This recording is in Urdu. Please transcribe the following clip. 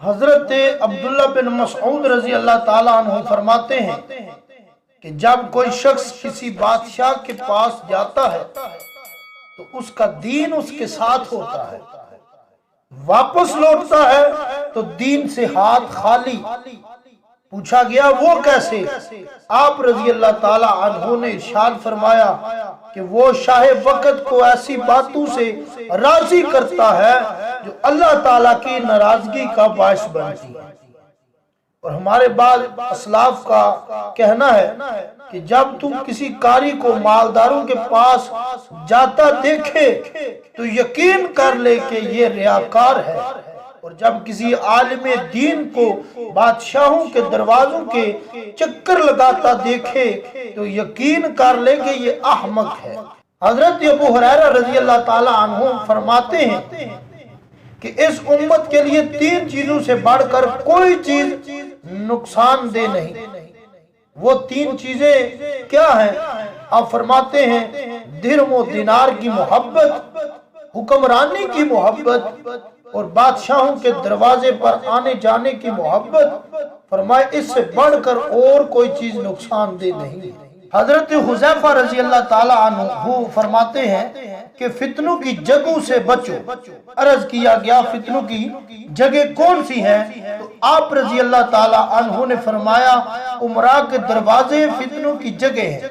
حضرت عبداللہ بن مسعود رضی اللہ تعالیٰ عنہ فرماتے ہیں کہ جب کوئی شخص کسی بادشاہ کے پاس جاتا ہے تو اس کا دین اس کے ساتھ ہوتا ہے، واپس لوٹتا ہے تو دین سے ہاتھ خالی۔ پوچھا گیا وہ کیسے؟ آپ رضی اللہ تعالیٰ عنہ نے ارشاد فرمایا کہ وہ شاہ وقت کو ایسی باتوں سے راضی کرتا ہے جو اللہ تعالیٰ کی ناراضگی کا باعث بنتی ہے۔ اور ہمارے بعض اسلاف کا کہنا ہے کہ جب تم کسی قاری کو مالداروں کے پاس جاتا دیکھے تو یقین کر لے کہ یہ ریاکار ہے، اور جب کسی عالم دین کو بادشاہوں کے دروازوں کے چکر لگاتا دیکھے تو یقین کر لے کہ یہ احمق ہے۔ حضرت ابو ہریرہ رضی اللہ تعالیٰ عنہ فرماتے ہیں کہ اس امت کے لیے 3 چیزوں سے بڑھ کر کوئی چیز نقصان دہ نہیں۔ وہ 3 چیزیں کیا ہیں؟ آپ فرماتے ہیں درہم و دینار کی محبت، حکمرانی کی محبت، اور بادشاہوں کے دروازے پر آنے جانے کی محبت۔ فرمائے اس سے بڑھ کر اور کوئی چیز نقصان دہ نہیں۔ حضرت حذیفہ رضی اللہ تعالیٰ عنہ فرماتے ہیں کہ فتنوں کی جگہوں سے بچو۔ عرض کیا گیا فتنوں کی جگہ کون سی ہیں؟ تو آپ رضی اللہ تعالیٰ عنہ نے فرمایا عمراء کے دروازے فتنوں کی جگہ ہیں۔